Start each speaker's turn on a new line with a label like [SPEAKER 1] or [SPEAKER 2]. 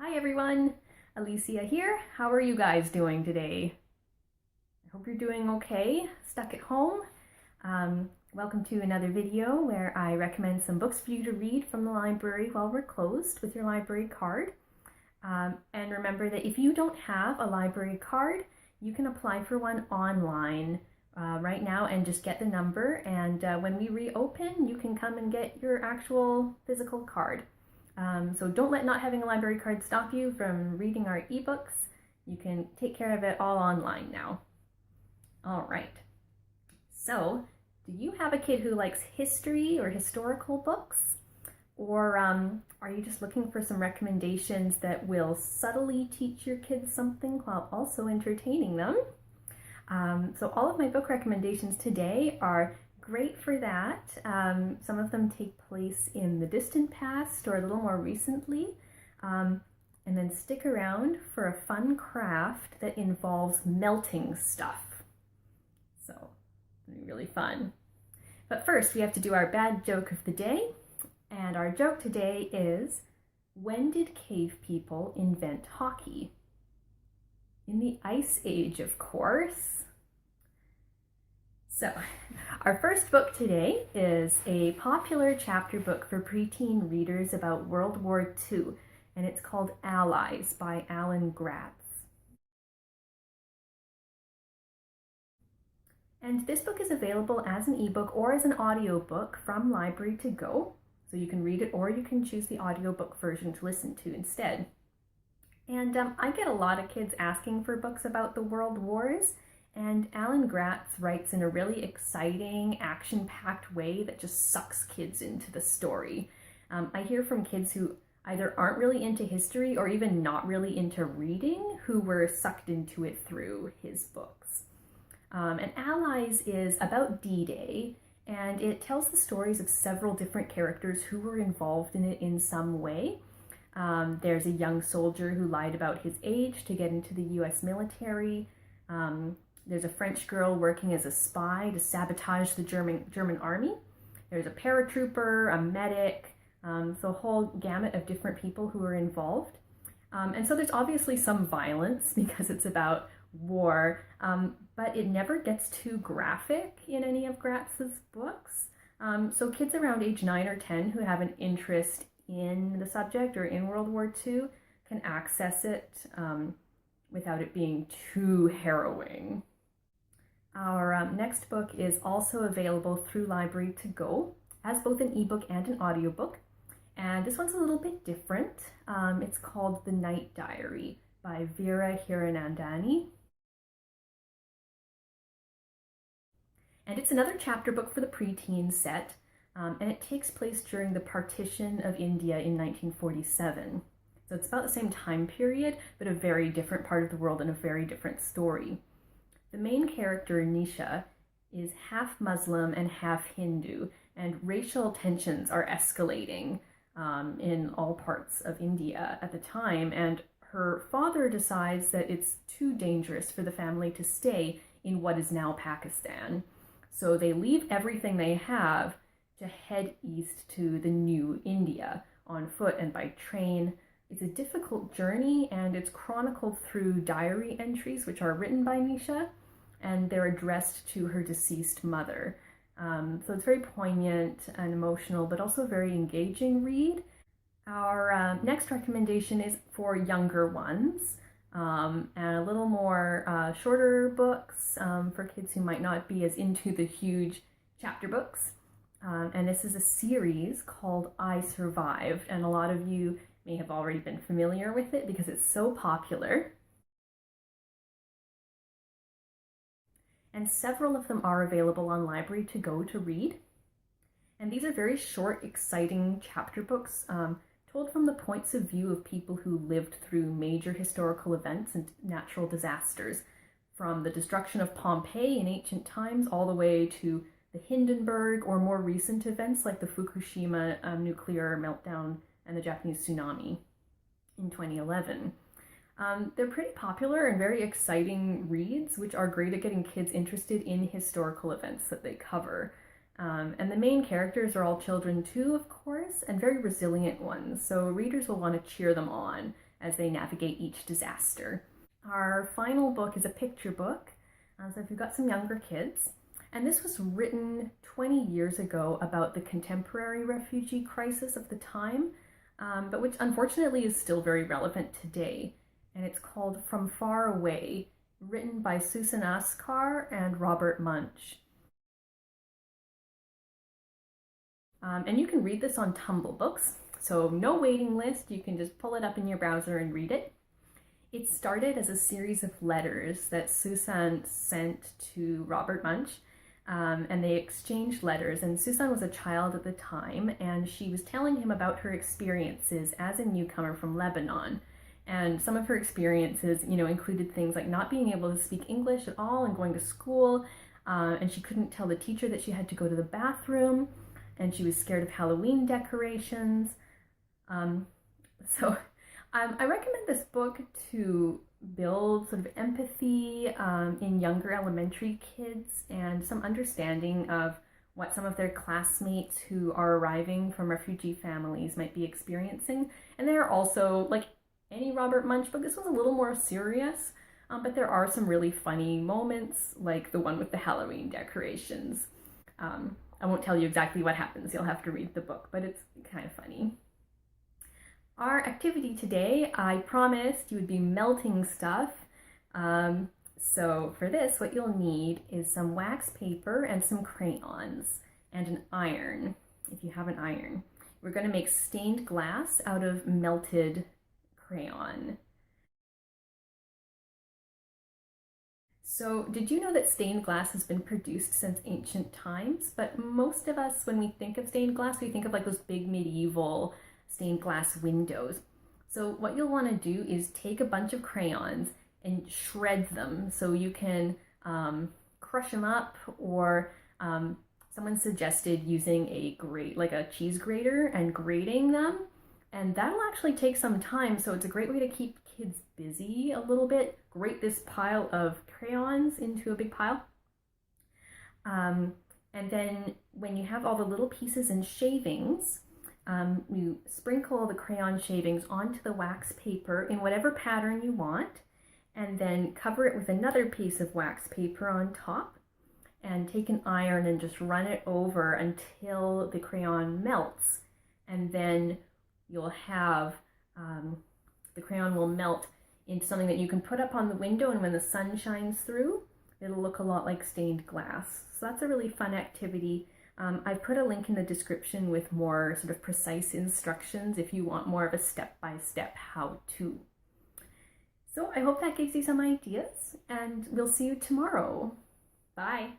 [SPEAKER 1] Hi everyone, Alicia here. How are you guys doing today? I hope you're doing okay, stuck at home. Welcome to another video where I recommend some books for you to read from the library while we're closed with your library card. And remember that if you don't have a library card, you can apply for one online right now and just get the number. And when we reopen, you can come and get your actual physical card. So don't let not having a library card stop you from reading our ebooks. You can take care of it all online now. All right. So, do you have a kid who likes history or historical books? Or are you just looking for some recommendations that will subtly teach your kids something while also entertaining them? So all of my book recommendations today are great for that. Some of them take place in the distant past or a little more recently. And then stick around for a fun craft that involves melting stuff. So it'll be really fun. But first we have to do our bad joke of the day. And our joke today is, when did cave people invent hockey? In the Ice Age, of course. So, our first book today is a popular chapter book for preteen readers about World War II, and it's called Allies by Gratz. And this book is available as an ebook or as an audiobook from Library to Go, so you can read it or you can choose the audiobook version to listen to instead. And I get a lot of kids asking for books about the World Wars, and Gratz writes in a really exciting, action-packed way that just sucks kids into the story. I hear from kids who either aren't really into history or even not really into reading who were sucked into it through his books. And Allies is about D-Day, and it tells the stories of several different characters who were involved in it in some way. There's a young soldier who lied about his age to get into the US military. There's a French girl working as a spy to sabotage the German army. There's a paratrooper, a medic, so a whole gamut of different people who are involved. And so there's obviously some violence because it's about war, but it never gets too graphic in any of Gratz's books. So kids around age 9 or 10 who have an interest in the subject or in World War II can access it without it being too harrowing. Our next book is also available through Library to Go as both an ebook and an audiobook. And this one's a little bit different. It's called The Night Diary by Vera Hiranandani. And it's another chapter book for the preteen set, and it takes place during the partition of India in 1947. So it's about the same time period, but a very different part of the world and a very different story. The main character, Nisha, is half Muslim and half Hindu, and racial tensions are escalating in all parts of India at the time, and her father decides that it's too dangerous for the family to stay in what is now Pakistan. So they leave everything they have to head east to the new India on foot and by train. It's a difficult journey, and it's chronicled through diary entries which are written by Nisha, and they're addressed to her deceased mother. So it's very poignant and emotional, but also a very engaging read. Our next recommendation is for younger ones, and a little more shorter books for kids who might not be as into the huge chapter books. And this is a series called I Survived, and a lot of you may have already been familiar with it because it's so popular. And several of them are available on Library to Go to read. And these are very short, exciting chapter books told from the points of view of people who lived through major historical events and natural disasters, from the destruction of Pompeii in ancient times all the way to the Hindenburg or more recent events like the Fukushima nuclear meltdown and the Japanese tsunami in 2011. They're pretty popular and very exciting reads, which are great at getting kids interested in historical events that they cover. And the main characters are all children too, of course, and very resilient ones, so readers will want to cheer them on as they navigate each disaster. Our final book is a picture book, so if you've got some younger kids, and this was written 20 years ago about the contemporary refugee crisis of the time, but which unfortunately is still very relevant today. And it's called From Far Away, written by Susan Askar and Robert Munch. And you can read this on Tumble Books, so no waiting list. You can just pull it up in your browser and read it. It started as a series of letters that Susan sent to Robert Munch, and they exchanged letters. And Susan was a child at the time, and she was telling him about her experiences as a newcomer from Lebanon. And some of her experiences, included things like not being able to speak English at all and going to school, and she couldn't tell the teacher that she had to go to the bathroom, and she was scared of Halloween decorations. I recommend this book to build sort of empathy in younger elementary kids and some understanding of what some of their classmates who are arriving from refugee families might be experiencing. And there are also, like any Robert Munch book, this was a little more serious, but there are some really funny moments, like the one with the Halloween decorations. I won't tell you exactly what happens, you'll have to read the book, but it's kind of funny. Our activity today, I promised you would be melting stuff. So for this, what you'll need is some wax paper and some crayons and an iron, if you have an iron. We're going to make stained glass out of melted crayon. So did you know that stained glass has been produced since ancient times? But most of us, when we think of stained glass, we think of like those big medieval stained glass windows. So what you'll want to do is take a bunch of crayons and shred them. So you can crush them up, or someone suggested using a cheese grater and grating them. And that'll actually take some time, so it's a great way to keep kids busy a little bit. Grate this pile of crayons into a big pile. And then when you have all the little pieces and shavings, you sprinkle the crayon shavings onto the wax paper in whatever pattern you want, and then cover it with another piece of wax paper on top, and take an iron and just run it over until the crayon melts. And then you'll have, the crayon will melt into something that you can put up on the window, and when the sun shines through, it'll look a lot like stained glass. So that's a really fun activity. I've put a link in the description with more sort of precise instructions if you want more of a step-by-step how-to. So I hope that gives you some ideas, and we'll see you tomorrow. Bye.